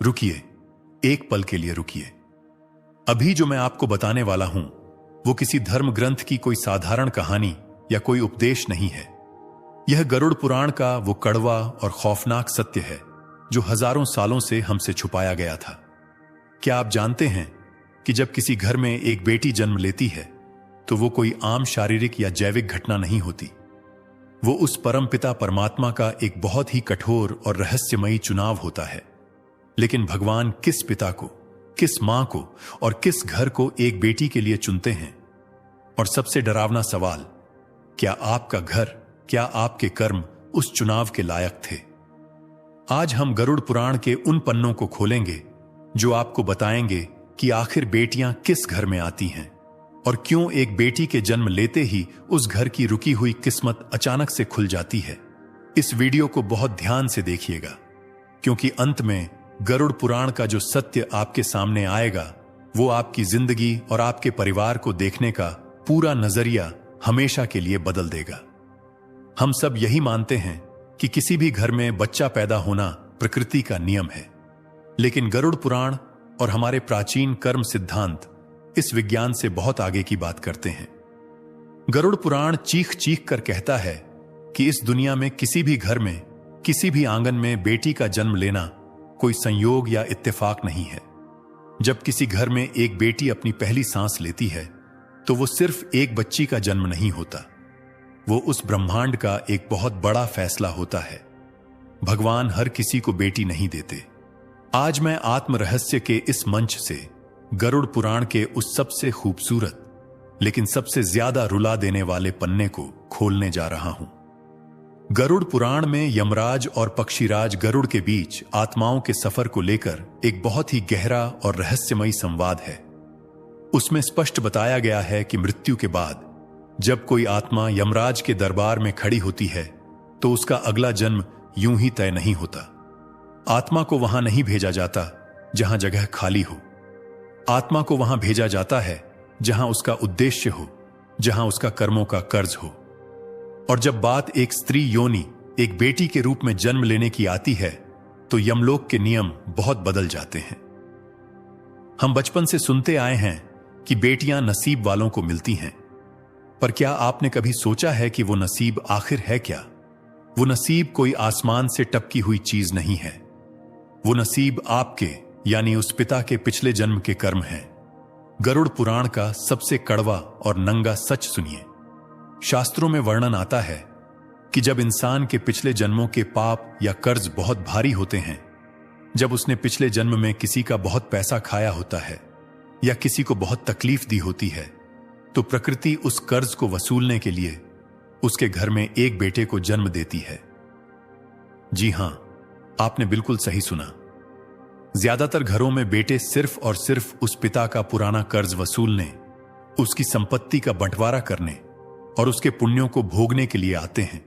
रुकिए, एक पल के लिए रुकिए। अभी जो मैं आपको बताने वाला हूं वो किसी धर्म ग्रंथ की कोई साधारण कहानी या कोई उपदेश नहीं है। यह गरुड़ पुराण का वो कड़वा और खौफनाक सत्य है जो हजारों सालों से हमसे छुपाया गया था। क्या आप जानते हैं कि जब किसी घर में एक बेटी जन्म लेती है तो वो कोई आम शारीरिक या जैविक घटना नहीं होती। वो उस परमपिता परमात्मा का एक बहुत ही कठोर और रहस्यमयी चुनाव होता है। लेकिन भगवान किस पिता को, किस मां को और किस घर को एक बेटी के लिए चुनते हैं? और सबसे डरावना सवाल, क्या आपका घर, क्या आपके कर्म उस चुनाव के लायक थे? आज हम गरुड़ पुराण के उन पन्नों को खोलेंगे जो आपको बताएंगे कि आखिर बेटियां किस घर में आती हैं और क्यों एक बेटी के जन्म लेते ही उस घर की रुकी हुई किस्मत अचानक से खुल जाती है। इस वीडियो को बहुत ध्यान से देखिएगा, क्योंकि अंत में गरुड़ पुराण का जो सत्य आपके सामने आएगा वो आपकी जिंदगी और आपके परिवार को देखने का पूरा नजरिया हमेशा के लिए बदल देगा। हम सब यही मानते हैं कि किसी भी घर में बच्चा पैदा होना प्रकृति का नियम है, लेकिन गरुड़ पुराण और हमारे प्राचीन कर्म सिद्धांत इस विज्ञान से बहुत आगे की बात करते हैं। गरुड़ पुराण चीख चीख कर कहता है कि इस दुनिया में किसी भी घर में, किसी भी आंगन में बेटी का जन्म लेना कोई संयोग या इत्तेफाक नहीं है। जब किसी घर में एक बेटी अपनी पहली सांस लेती है तो वो सिर्फ एक बच्ची का जन्म नहीं होता, वो उस ब्रह्मांड का एक बहुत बड़ा फैसला होता है। भगवान हर किसी को बेटी नहीं देते। आज मैं आत्म रहस्य के इस मंच से गरुड़ पुराण के उस सबसे खूबसूरत लेकिन सबसे ज्यादा रुला देने वाले पन्ने को खोलने जा रहा हूं। गरुड़ पुराण में यमराज और पक्षीराज गरुड़ के बीच आत्माओं के सफर को लेकर एक बहुत ही गहरा और रहस्यमयी संवाद है। उसमें स्पष्ट बताया गया है कि मृत्यु के बाद जब कोई आत्मा यमराज के दरबार में खड़ी होती है तो उसका अगला जन्म यूं ही तय नहीं होता। आत्मा को वहां नहीं भेजा जाता जहां जगह खाली हो। आत्मा को वहां भेजा जाता है जहां उसका उद्देश्य हो, जहां उसका कर्मों का कर्ज हो। और जब बात एक स्त्री योनि, एक बेटी के रूप में जन्म लेने की आती है तो यमलोक के नियम बहुत बदल जाते हैं। हम बचपन से सुनते आए हैं कि बेटियां नसीब वालों को मिलती हैं, पर क्या आपने कभी सोचा है कि वो नसीब आखिर है क्या? वो नसीब कोई आसमान से टपकी हुई चीज नहीं है। वो नसीब आपके यानी उस पिता के पिछले जन्म के कर्म हैं। गरुड़ पुराण का सबसे कड़वा और नंगा सच सुनिए। शास्त्रों में वर्णन आता है कि जब इंसान के पिछले जन्मों के पाप या कर्ज बहुत भारी होते हैं, जब उसने पिछले जन्म में किसी का बहुत पैसा खाया होता है या किसी को बहुत तकलीफ दी होती है, तो प्रकृति उस कर्ज को वसूलने के लिए उसके घर में एक बेटे को जन्म देती है। जी हां, आपने बिल्कुल सही सुना। ज्यादातर घरों में बेटे सिर्फ और सिर्फ उस पिता का पुराना कर्ज वसूलने, उसकी संपत्ति का बंटवारा करने और उसके पुण्यों को भोगने के लिए आते हैं।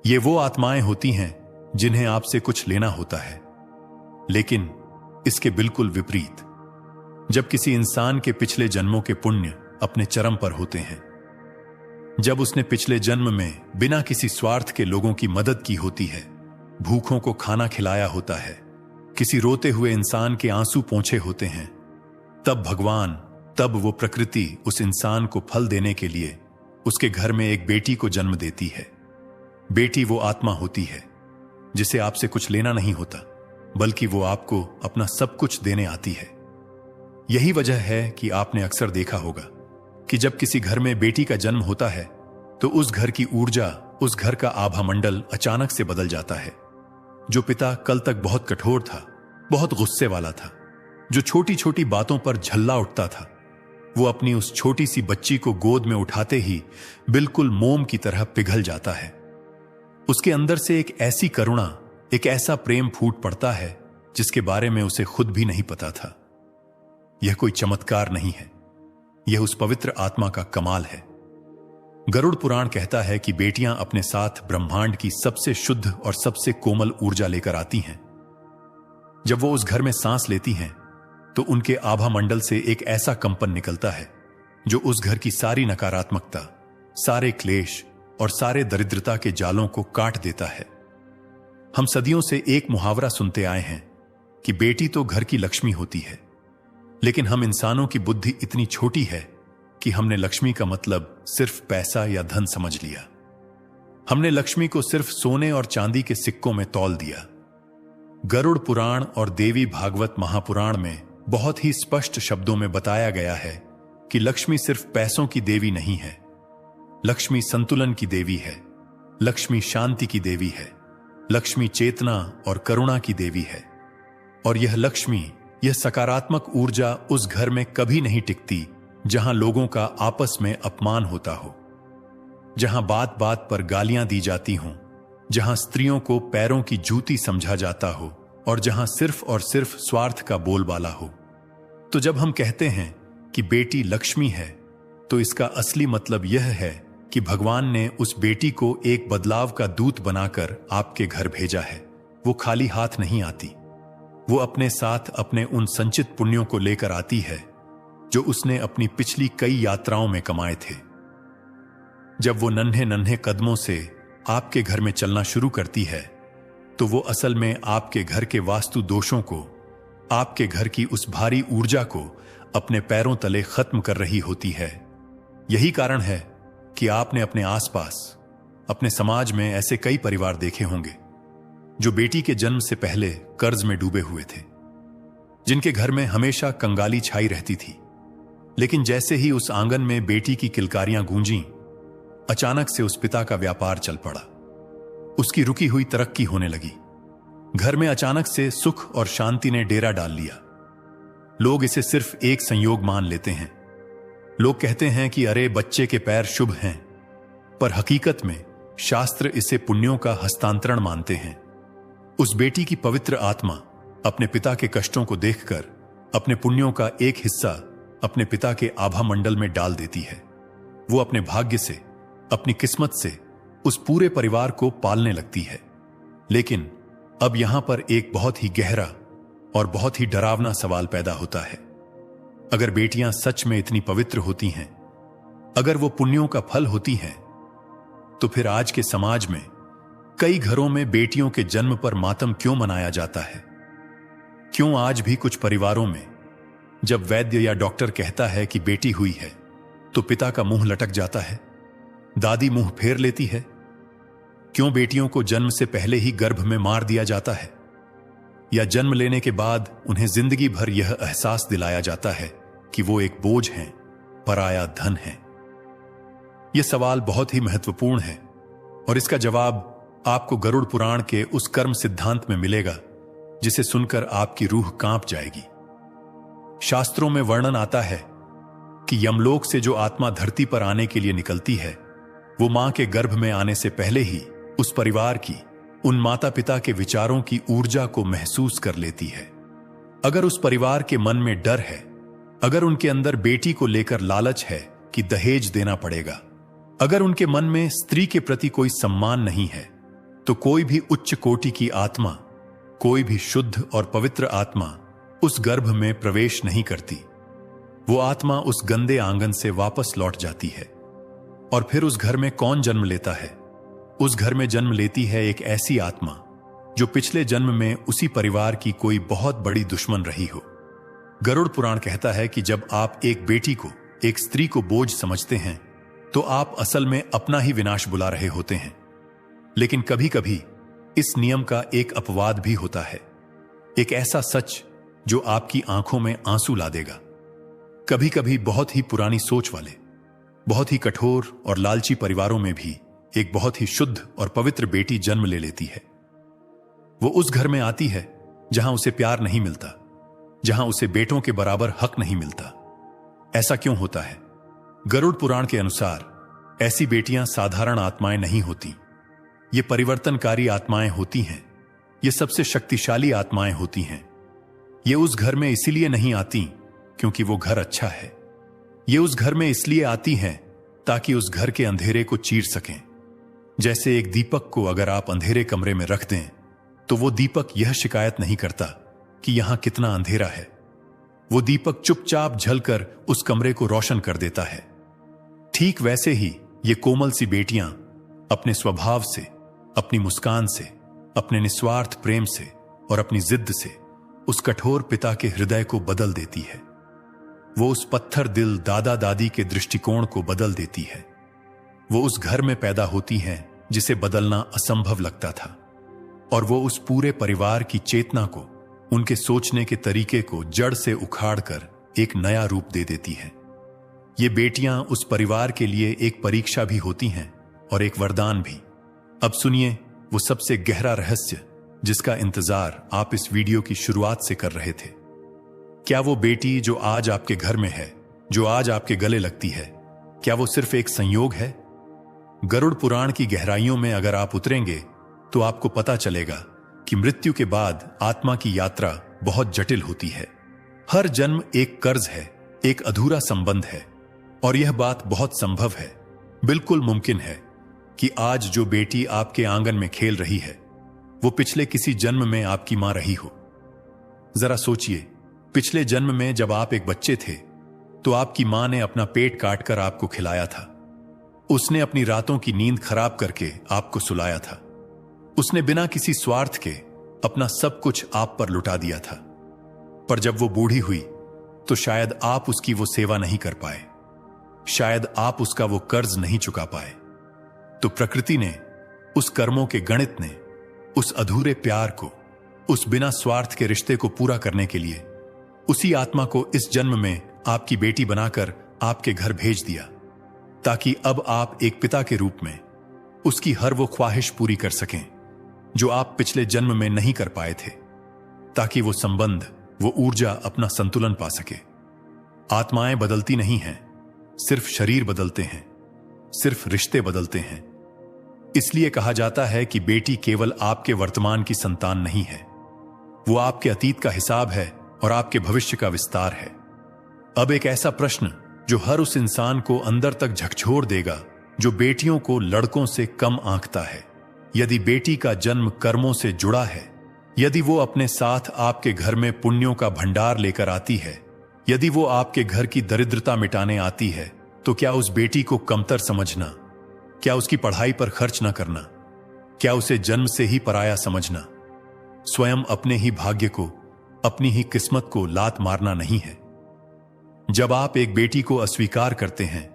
ये वो आत्माएं होती हैं जिन्हें आपसे कुछ लेना होता है। लेकिन इसके बिल्कुल विपरीत, जब किसी इंसान के पिछले जन्मों के पुण्य अपने चरम पर होते हैं, जब उसने पिछले जन्म में बिना किसी स्वार्थ के लोगों की मदद की होती है, भूखों को खाना खिलाया होता है, किसी रोते हुए इंसान के आंसू पोंछे होते हैं, तब वो प्रकृति उस इंसान को फल देने के लिए उसके घर में एक बेटी को जन्म देती है। बेटी वो आत्मा होती है जिसे आपसे कुछ लेना नहीं होता, बल्कि वो आपको अपना सब कुछ देने आती है। यही वजह है कि आपने अक्सर देखा होगा कि जब किसी घर में बेटी का जन्म होता है तो उस घर की ऊर्जा, उस घर का आभा मंडल अचानक से बदल जाता है। जो पिता कल तक बहुत कठोर था, बहुत गुस्से वाला था, जो छोटी छोटी बातों पर झल्ला उठता था, वो अपनी उस छोटी सी बच्ची को गोद में उठाते ही बिल्कुल मोम की तरह पिघल जाता है। उसके अंदर से एक ऐसी करुणा, एक ऐसा प्रेम फूट पड़ता है जिसके बारे में उसे खुद भी नहीं पता था। यह कोई चमत्कार नहीं है, यह उस पवित्र आत्मा का कमाल है। गरुड़ पुराण कहता है कि बेटियां अपने साथ ब्रह्मांड की सबसे शुद्ध और सबसे कोमल ऊर्जा लेकर आती हैं। जब वो उस घर में सांस लेती हैं तो उनके आभा मंडल से एक ऐसा कंपन निकलता है जो उस घर की सारी नकारात्मकता, सारे क्लेश और सारे दरिद्रता के जालों को काट देता है। हम सदियों से एक मुहावरा सुनते आए हैं कि बेटी तो घर की लक्ष्मी होती है, लेकिन हम इंसानों की बुद्धि इतनी छोटी है कि हमने लक्ष्मी का मतलब सिर्फ पैसा या धन समझ लिया। हमने लक्ष्मी को सिर्फ सोने और चांदी के सिक्कों में तौल दिया। गरुड़ पुराण और देवी भागवत महापुराण में बहुत ही स्पष्ट शब्दों में बताया गया है कि लक्ष्मी सिर्फ पैसों की देवी नहीं है। लक्ष्मी संतुलन की देवी है, लक्ष्मी शांति की देवी है, लक्ष्मी चेतना और करुणा की देवी है। और यह लक्ष्मी, यह सकारात्मक ऊर्जा उस घर में कभी नहीं टिकती जहां लोगों का आपस में अपमान होता हो, जहां बात बात पर गालियां दी जाती हों, जहां स्त्रियों को पैरों की जूती समझा जाता हो और जहां सिर्फ और सिर्फ स्वार्थ का बोलबाला हो। तो जब हम कहते हैं कि बेटी लक्ष्मी है, तो इसका असली मतलब यह है कि भगवान ने उस बेटी को एक बदलाव का दूत बनाकर आपके घर भेजा है। वो खाली हाथ नहीं आती, वो अपने साथ अपने उन संचित पुण्यों को लेकर आती है जो उसने अपनी पिछली कई यात्राओं में कमाए थे। जब वो नन्हे नन्हे कदमों से आपके घर में चलना शुरू करती है, तो वो असल में आपके घर के वास्तु दोषों को, आपके घर की उस भारी ऊर्जा को अपने पैरों तले खत्म कर रही होती है। यही कारण है कि आपने अपने आसपास, अपने समाज में ऐसे कई परिवार देखे होंगे जो बेटी के जन्म से पहले कर्ज में डूबे हुए थे, जिनके घर में हमेशा कंगाली छाई रहती थी। लेकिन जैसे ही उस आंगन में बेटी की किलकारियां गूंजीं, अचानक से उस पिता का व्यापार चल पड़ा। उसकी रुकी हुई तरक्की होने लगी। घर में अचानक से सुख और शांति ने डेरा डाल लिया। लोग इसे सिर्फ एक संयोग मान लेते हैं। लोग कहते हैं कि अरे बच्चे के पैर शुभ हैं, पर हकीकत में शास्त्र इसे पुण्यों का हस्तांतरण मानते हैं। उस बेटी की पवित्र आत्मा अपने पिता के कष्टों को देखकर अपने पुण्यों का एक हिस्सा अपने पिता के आभा मंडल में डाल देती है। वो अपने भाग्य से, अपनी किस्मत से उस पूरे परिवार को पालने लगती है। लेकिन अब यहां पर एक बहुत ही गहरा और बहुत ही डरावना सवाल पैदा होता है। अगर बेटियां सच में इतनी पवित्र होती हैं, अगर वो पुण्यों का फल होती हैं, तो फिर आज के समाज में कई घरों में बेटियों के जन्म पर मातम क्यों मनाया जाता है? क्यों आज भी कुछ परिवारों में जब वैद्य या डॉक्टर कहता है कि बेटी हुई है, तो पिता का मुंह लटक जाता है, दादी मुंह फेर लेती है? क्यों बेटियों को जन्म से पहले ही गर्भ में मार दिया जाता है, या जन्म लेने के बाद उन्हें जिंदगी भर यह एहसास दिलाया जाता है कि वो एक बोझ हैं, पराया धन है? यह सवाल बहुत ही महत्वपूर्ण है और इसका जवाब आपको गरुड़ पुराण के उस कर्म सिद्धांत में मिलेगा जिसे सुनकर आपकी रूह कांप जाएगी। शास्त्रों में वर्णन आता है कि यमलोक से जो आत्मा धरती पर आने के लिए निकलती है, वो मां के गर्भ में आने से पहले ही उस परिवार की, उन माता पिता के विचारों की ऊर्जा को महसूस कर लेती है। अगर उस परिवार के मन में डर है, अगर उनके अंदर बेटी को लेकर लालच है कि दहेज देना पड़ेगा, अगर उनके मन में स्त्री के प्रति कोई सम्मान नहीं है, तो कोई भी उच्च कोटि की आत्मा, कोई भी शुद्ध और पवित्र आत्मा उस गर्भ में प्रवेश नहीं करती। वो आत्मा उस गंदे आंगन से वापस लौट जाती है। और फिर उस घर में कौन जन्म लेता है? उस घर में जन्म लेती है एक ऐसी आत्मा जो पिछले जन्म में उसी परिवार की कोई बहुत बड़ी दुश्मन रही हो। गरुड़ पुराण कहता है कि जब आप एक बेटी को, एक स्त्री को बोझ समझते हैं, तो आप असल में अपना ही विनाश बुला रहे होते हैं। लेकिन कभी कभी इस नियम का एक अपवाद भी होता है, एक ऐसा सच जो आपकी आंखों में आंसू ला देगा। कभी कभी बहुत ही पुरानी सोच वाले, बहुत ही कठोर और लालची परिवारों में भी एक बहुत ही शुद्ध और पवित्र बेटी जन्म ले लेती है। वो उस घर में आती है जहां उसे प्यार नहीं मिलता, जहां उसे बेटों के बराबर हक नहीं मिलता। ऐसा क्यों होता है? गरुड़ पुराण के अनुसार ऐसी बेटियां साधारण आत्माएं नहीं होती। ये परिवर्तनकारी आत्माएं होती हैं। ये सबसे शक्तिशाली आत्माएं होती हैं। ये उस घर में इसीलिए नहीं आती क्योंकि वो घर अच्छा है। ये उस घर में इसलिए आती हैं ताकि उस घर के अंधेरे को चीर सकें। जैसे एक दीपक को अगर आप अंधेरे कमरे में रख दें, तो वो दीपक यह शिकायत नहीं करता कि यहां कितना अंधेरा है। वो दीपक चुपचाप जलकर उस कमरे को रोशन कर देता है। ठीक वैसे ही ये कोमल सी बेटियां अपने स्वभाव से, अपनी मुस्कान से, अपने निस्वार्थ प्रेम से और अपनी जिद से उस कठोर पिता के हृदय को बदल देती है। वो उस पत्थर दिल दादा दादी के दृष्टिकोण को बदल देती है। वो उस घर में पैदा होती हैं जिसे बदलना असंभव लगता था, और वो उस पूरे परिवार की चेतना को, उनके सोचने के तरीके को जड़ से उखाड़कर एक नया रूप दे देती है। ये बेटियां उस परिवार के लिए एक परीक्षा भी होती हैं और एक वरदान भी। अब सुनिए वो सबसे गहरा रहस्य जिसका इंतजार आप इस वीडियो की शुरुआत से कर रहे थे। क्या वो बेटी जो आज आपके घर में है, जो आज आपके गले लगती है, क्या वो सिर्फ एक संयोग है? गरुड़ पुराण की गहराइयों में अगर आप उतरेंगे तो आपको पता चलेगा कि मृत्यु के बाद आत्मा की यात्रा बहुत जटिल होती है। हर जन्म एक कर्ज है, एक अधूरा संबंध है, और यह बात बहुत संभव है, बिल्कुल मुमकिन है कि आज जो बेटी आपके आंगन में खेल रही है वो पिछले किसी जन्म में आपकी मां रही हो। जरा सोचिए, पिछले जन्म में जब आप एक बच्चे थे तो आपकी मां ने अपना पेट काटकर आपको खिलाया था। उसने अपनी रातों की नींद खराब करके आपको सुलाया था। उसने बिना किसी स्वार्थ के अपना सब कुछ आप पर लुटा दिया था। पर जब वो बूढ़ी हुई तो शायद आप उसकी वो सेवा नहीं कर पाए, शायद आप उसका वो कर्ज नहीं चुका पाए। तो प्रकृति ने, उस कर्मों के गणित ने, उस अधूरे प्यार को, उस बिना स्वार्थ के रिश्ते को पूरा करने के लिए उसी आत्मा को इस जन्म में आपकी बेटी बनाकर आपके घर भेज दिया, ताकि अब आप एक पिता के रूप में उसकी हर वो ख्वाहिश पूरी कर सकें जो आप पिछले जन्म में नहीं कर पाए थे, ताकि वो संबंध, वो ऊर्जा अपना संतुलन पा सके। आत्माएं बदलती नहीं हैं, सिर्फ शरीर बदलते हैं, सिर्फ रिश्ते बदलते हैं। इसलिए कहा जाता है कि बेटी केवल आपके वर्तमान की संतान नहीं है, वो आपके अतीत का हिसाब है और आपके भविष्य का विस्तार है। अब एक ऐसा प्रश्न जो हर उस इंसान को अंदर तक झकझोर देगा जो बेटियों को लड़कों से कम आंकता है। यदि बेटी का जन्म कर्मों से जुड़ा है, यदि वो अपने साथ आपके घर में पुण्यों का भंडार लेकर आती है, यदि वो आपके घर की दरिद्रता मिटाने आती है, तो क्या उस बेटी को कमतर समझना, क्या उसकी पढ़ाई पर खर्च न करना, क्या उसे जन्म से ही पराया समझना, स्वयं अपने ही भाग्य को, अपनी ही किस्मत को लात मारना नहीं है। जब आप एक बेटी को अस्वीकार करते हैं,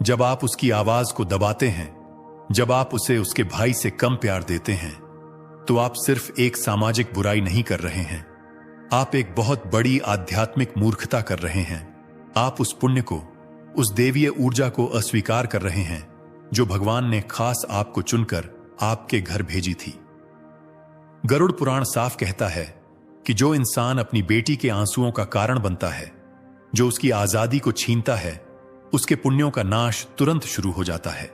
जब आप उसकी आवाज को दबाते हैं, जब आप उसे उसके भाई से कम प्यार देते हैं, तो आप सिर्फ एक सामाजिक बुराई नहीं कर रहे हैं, आप एक बहुत बड़ी आध्यात्मिक मूर्खता कर रहे हैं। आप उस पुण्य को, उस देवीय ऊर्जा को अस्वीकार कर रहे हैं जो भगवान ने खास आपको चुनकर आपके घर भेजी थी। गरुड़ पुराण साफ कहता है कि जो इंसान अपनी बेटी के आंसुओं का कारण बनता है, जो उसकी आजादी को छीनता है, उसके पुण्यों का नाश तुरंत शुरू हो जाता है।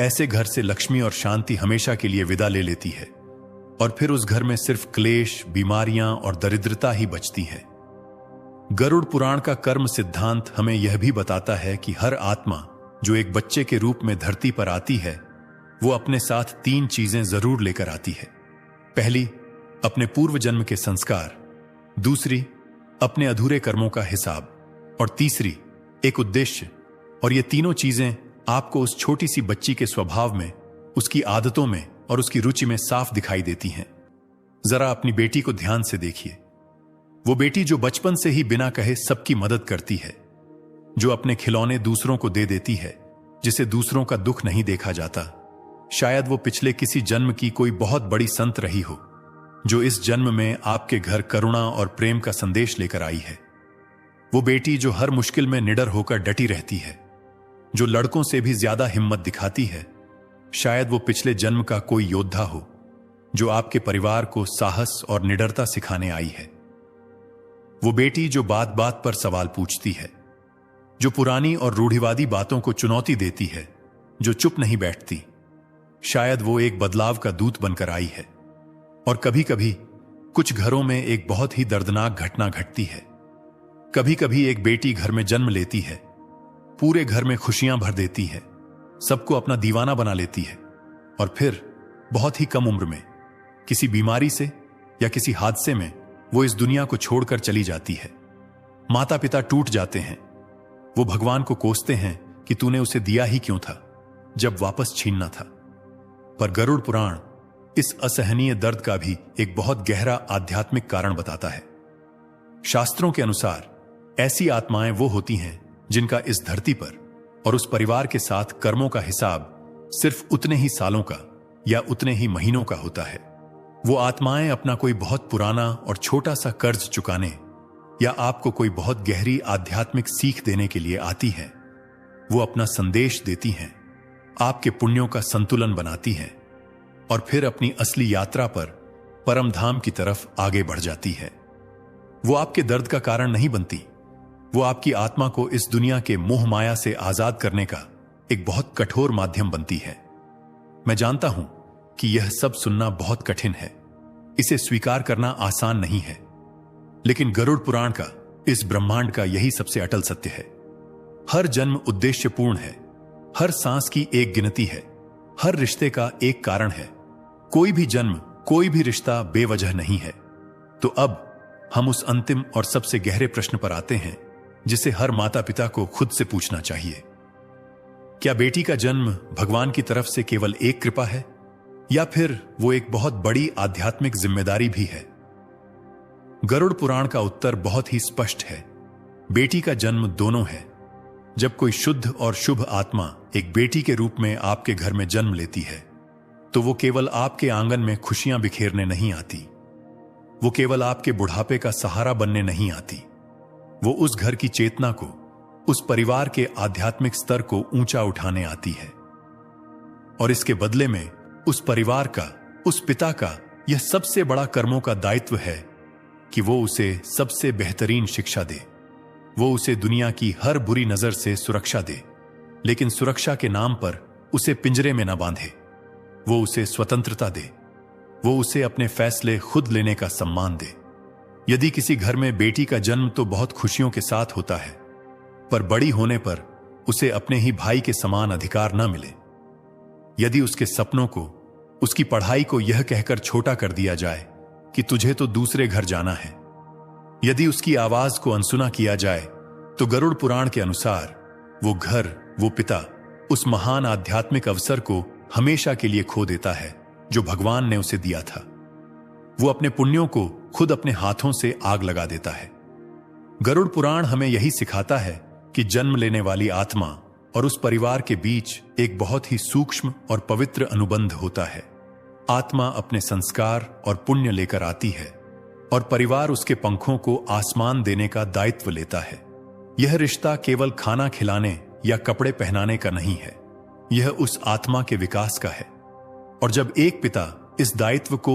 ऐसे घर से लक्ष्मी और शांति हमेशा के लिए विदा ले लेती है, और फिर उस घर में सिर्फ क्लेश, बीमारियां और दरिद्रता ही बचती है। गरुड़ पुराण का कर्म सिद्धांत हमें यह भी बताता है कि हर आत्मा जो एक बच्चे के रूप में धरती पर आती है, वो अपने साथ 3 चीजें जरूर लेकर आती है। पहली, अपने पूर्व जन्म के संस्कार, दूसरी, अपने अधूरे कर्मों का हिसाब, और तीसरी, एक उद्देश्य। और ये तीनों चीजें आपको उस छोटी सी बच्ची के स्वभाव में, उसकी आदतों में और उसकी रुचि में साफ दिखाई देती हैं। जरा अपनी बेटी को ध्यान से देखिए। वो बेटी जो बचपन से ही बिना कहे सबकी मदद करती है, जो अपने खिलौने दूसरों को दे देती है, जिसे दूसरों का दुख नहीं देखा जाता। शायद वो पिछले किसी जन्म की कोई बहुत बड़ी संत रही हो, जो इस जन्म में आपके घर करुणा और प्रेम का संदेश लेकर आई है। वो बेटी जो हर मुश्किल में निडर होकर डटी रहती है, जो लड़कों से भी ज्यादा हिम्मत दिखाती है। शायद वो पिछले जन्म का कोई योद्धा हो, जो आपके परिवार को साहस और निडरता सिखाने आई है। वो बेटी जो बात बात पर सवाल पूछती है, जो पुरानी और रूढ़िवादी बातों को चुनौती देती है, जो चुप नहीं बैठती। शायद वो एक बदलाव का दूत बनकर आई है। और कभी कभी कुछ घरों में एक बहुत ही दर्दनाक घटना घटती है। कभी कभी एक बेटी घर में जन्म लेती है, पूरे घर में खुशियां भर देती है, सबको अपना दीवाना बना लेती है, और फिर बहुत ही कम उम्र में किसी बीमारी से या किसी हादसे में वो इस दुनिया को छोड़कर चली जाती है। माता पिता टूट जाते हैं, वो भगवान को कोसते हैं कि तूने उसे दिया ही क्यों था जब वापस छीनना था। पर गरुड़ पुराण इस असहनीय दर्द का भी एक बहुत गहरा आध्यात्मिक कारण बताता है। शास्त्रों के अनुसार ऐसी आत्माएं वो होती हैं जिनका इस धरती पर और उस परिवार के साथ कर्मों का हिसाब सिर्फ उतने ही सालों का या उतने ही महीनों का होता है। वो आत्माएं अपना कोई बहुत पुराना और छोटा सा कर्ज चुकाने या आपको कोई बहुत गहरी आध्यात्मिक सीख देने के लिए आती हैं। वो अपना संदेश देती हैं, आपके पुण्यों का संतुलन बनाती हैं और फिर अपनी असली यात्रा पर परम धाम की तरफ आगे बढ़ जाती है। वो आपके दर्द का कारण नहीं बनती, वो आपकी आत्मा को इस दुनिया के मोह माया से आजाद करने का एक बहुत कठोर माध्यम बनती है। मैं जानता हूं कि यह सब सुनना बहुत कठिन है, इसे स्वीकार करना आसान नहीं है, लेकिन गरुड़ पुराण का इस ब्रह्मांड का यही सबसे अटल सत्य है। हर जन्म उद्देश्यपूर्ण है, हर सांस की एक गिनती है, हर रिश्ते का एक कारण है। कोई भी जन्म, कोई भी रिश्ता बेवजह नहीं है। तो अब हम उस अंतिम और सबसे गहरे प्रश्न पर आते हैं जिसे हर माता पिता को खुद से पूछना चाहिए। क्या बेटी का जन्म भगवान की तरफ से केवल एक कृपा है या फिर वो एक बहुत बड़ी आध्यात्मिक जिम्मेदारी भी है? गरुड़ पुराण का उत्तर बहुत ही स्पष्ट है। बेटी का जन्म दोनों है। जब कोई शुद्ध और शुभ आत्मा एक बेटी के रूप में आपके घर में जन्म लेती है तो वो केवल आपके आंगन में खुशियां बिखेरने नहीं आती, वो केवल आपके बुढ़ापे का सहारा बनने नहीं आती। वो उस घर की चेतना को, उस परिवार के आध्यात्मिक स्तर को ऊंचा उठाने आती है और इसके बदले में उस परिवार का, उस पिता का यह सबसे बड़ा कर्मों का दायित्व है कि वो उसे सबसे बेहतरीन शिक्षा दे, वो उसे दुनिया की हर बुरी नजर से सुरक्षा दे, लेकिन सुरक्षा के नाम पर उसे पिंजरे में न बांधे। वो उसे स्वतंत्रता दे, वो उसे अपने फैसले खुद लेने का सम्मान दे। यदि किसी घर में बेटी का जन्म तो बहुत खुशियों के साथ होता है, पर बड़ी होने पर उसे अपने ही भाई के समान अधिकार न मिले, यदि उसके सपनों को, उसकी पढ़ाई को यह कहकर छोटा कर दिया जाए कि तुझे तो दूसरे घर जाना है, यदि उसकी आवाज को अनसुना किया जाए, तो गरुड़ पुराण के अनुसार वो घर, वो पिता उस महान आध्यात्मिक अवसर को हमेशा के लिए खो देता है जो भगवान ने उसे दिया था। वो अपने पुण्यों को खुद अपने हाथों से आग लगा देता है। गरुड़ पुराण हमें यही सिखाता है कि जन्म लेने वाली आत्मा और उस परिवार के बीच एक बहुत ही सूक्ष्म और पवित्र अनुबंध होता है। आत्मा अपने संस्कार और पुण्य लेकर आती है और परिवार उसके पंखों को आसमान देने का दायित्व लेता है। यह रिश्ता केवल खाना खिलाने या कपड़े पहनाने का नहीं है, यह उस आत्मा के विकास का है। और जब एक पिता इस दायित्व को